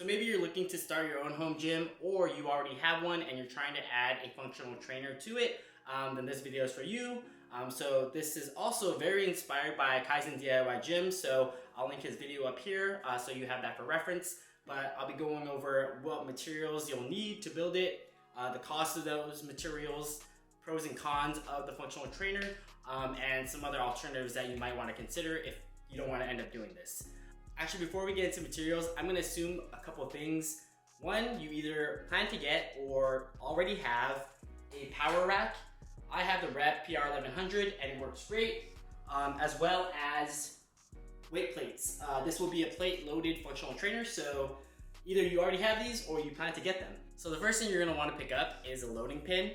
So maybe you're looking to start your own home gym, or you already have one and you're trying to add a functional trainer to it, then this video is for you. So this is also very inspired by Kaizen DIY Gym, so I'll link his video up here so you have that for reference. But I'll be going over what materials you'll need to build it, the cost of those materials, pros and cons of the functional trainer, and some other alternatives that you might want to consider if you don't want to end up doing this. Actually, before we get into materials, I'm going to assume a couple of things. One, you either plan to get or already have a power rack. I have the Rep PR1100 and it works great, as well as weight plates. This will be a plate loaded functional trainer, so either you already have these or you plan to get them. So the first thing you're going to want to pick up is a loading pin,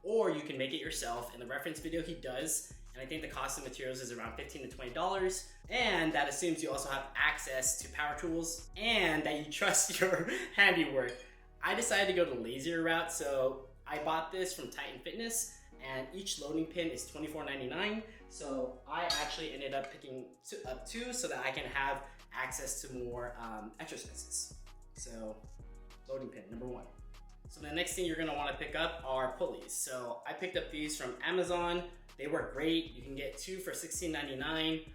or you can make it yourself. In the reference video he does, and I think the cost of materials is around $15 to $20, and that assumes you also have access to power tools and that you trust your handiwork. I decided to go the lazier route, so I bought this from Titan Fitness, and each loading pin is $24.99. So I actually ended up picking up two so that I can have access to more exercises. So loading pin, number one. So the next thing you're gonna wanna pick up are pulleys. So I picked up these from Amazon. They work great. You can get two for $16.99.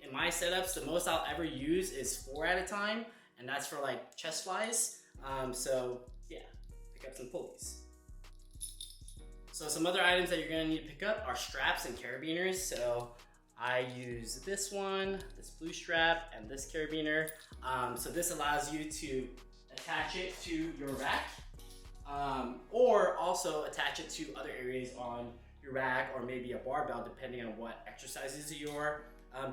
In my setups, the most I'll ever use is 4 at a time, and that's for like chest flies. So yeah, pick up some pulleys. So some other items that you're gonna need to pick up are straps and carabiners. So I use this one, this blue strap, and this carabiner. So this allows you to attach it to your rack, or also attach it to other areas on your rack, or maybe a barbell, depending on what exercises you're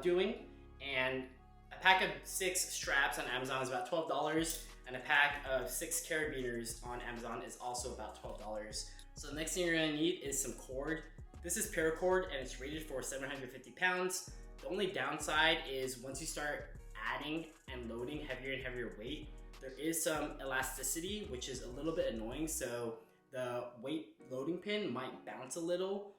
doing. And a pack of 6 straps on Amazon is about $12, and a pack of 6 carabiners on Amazon is also about $12. So the next thing you're gonna need is some cord. This is paracord and it's rated for 750 pounds. The only downside is once you start adding and loading heavier and heavier weight, there is some elasticity, which is a little bit annoying. So the weight loading pin might bounce a little,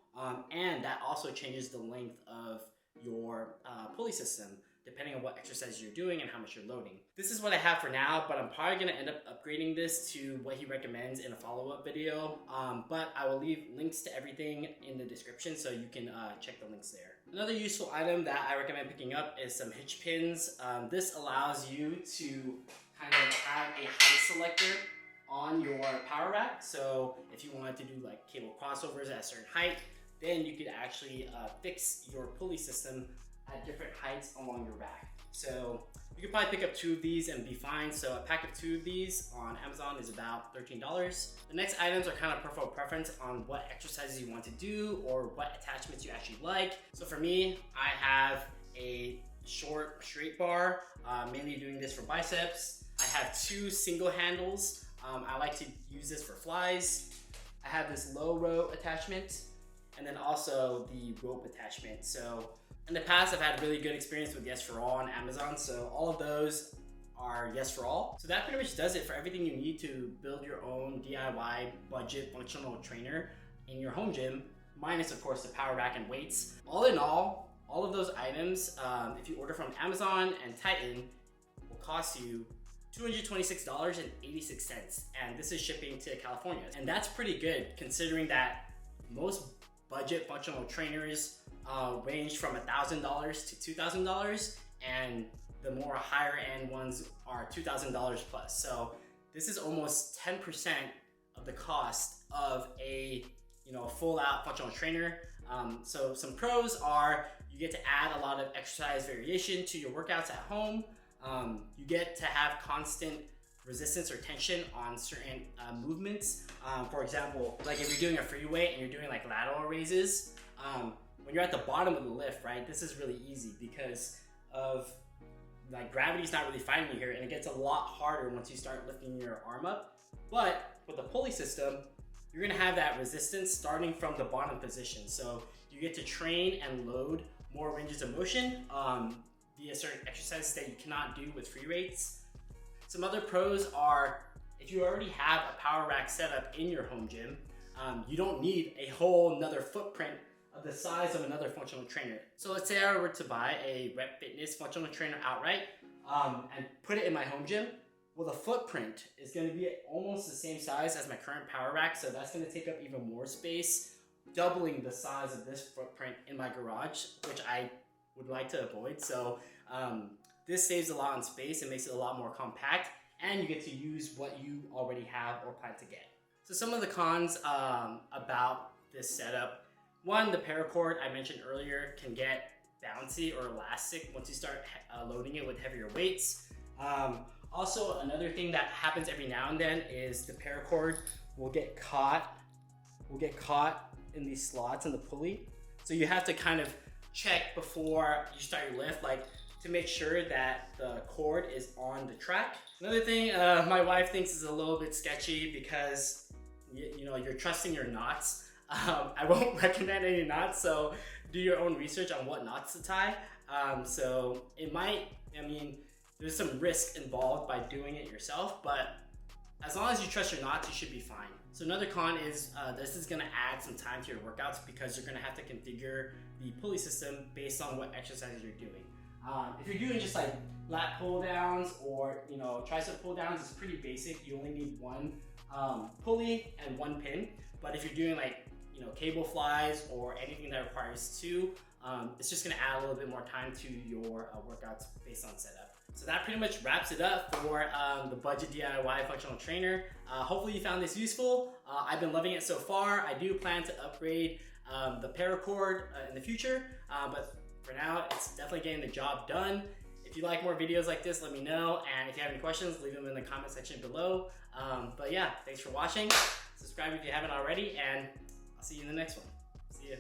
and that also changes the length of your pulley system, depending on what exercise you're doing and how much you're loading. This is what I have for now, but I'm probably gonna end up upgrading this to what he recommends in a follow-up video. But I will leave links to everything in the description so you can check the links there. Another useful item that I recommend picking up is some hitch pins. This allows you to kind of have a height selector on your power rack. So if you wanted to do like cable crossovers at a certain height, then you could actually fix your pulley system at different heights along your rack. So you could probably pick up 2 of these and be fine. So a pack of 2 of these on Amazon is about $13. The next items are kind of personal preference on what exercises you want to do or what attachments you actually like. So for me, I have a short straight bar, mainly doing this for biceps. I have 2 single handles. I like to use this for flies. I have this low row attachment, and then also the rope attachment. So in the past, I've had really good experience with Yes for All on Amazon, so all of those are Yes for All. So that pretty much does it for everything you need to build your own DIY budget functional trainer in your home gym, minus of course the power rack and weights. All in all of those items, if you order from Amazon and Titan, will cost you $226.86, and this is shipping to California. And that's pretty good considering that most budget functional trainers range from $1,000 to $2,000, and the more higher end ones are $2,000 plus. So this is almost 10% of the cost of a full out functional trainer. So some pros are you get to add a lot of exercise variation to your workouts at home. You get to have constant resistance or tension on certain movements. For example, like if you're doing a free weight and you're doing like lateral raises, when you're at the bottom of the lift, right, this is really easy because of like gravity's not really fighting you here, and it gets a lot harder once you start lifting your arm up. But with the pulley system, you're gonna have that resistance starting from the bottom position. So you get to train and load more ranges of motion via certain exercises that you cannot do with free weights. Some other pros are if you already have a power rack setup in your home gym, you don't need a whole nother footprint of the size of another functional trainer. So let's say I were to buy a Rep Fitness functional trainer outright and put it in my home gym. Well, the footprint is going to be almost the same size as my current power rack, so that's going to take up even more space, doubling the size of this footprint in my garage, which I would like to avoid. So this saves a lot on space and makes it a lot more compact, and you get to use what you already have or plan to get. So some of the cons about this setup. One, the paracord I mentioned earlier can get bouncy or elastic once you start loading it with heavier weights. Also, another thing that happens every now and then is the paracord will get caught in these slots in the pulley. So you have to kind of check before you start your lift, like to make sure that the cord is on the track. Another thing my wife thinks is a little bit sketchy because you know, you're trusting your knots. I won't recommend any knots, so do your own research on what knots to tie. So it might, I mean, there's some risk involved by doing it yourself, but as long as you trust your knots, you should be fine. So another con is this is gonna add some time to your workouts because you're gonna have to configure the pulley system based on what exercises you're doing. If you're doing just like lat pull downs or, you know, tricep pull downs, it's pretty basic. You only need one pulley and one pin. But if you're doing like, you know, cable flies or anything that requires two, it's just gonna add a little bit more time to your workouts based on setup. So that pretty much wraps it up for the budget DIY functional trainer. Hopefully you found this useful. I've been loving it so far. I do plan to upgrade the paracord in the future, but for now, it's definitely getting the job done. If you like more videos like this, let me know. And if you have any questions, leave them in the comment section below. But yeah, thanks for watching. Subscribe if you haven't already, and I'll see you in the next one. See ya.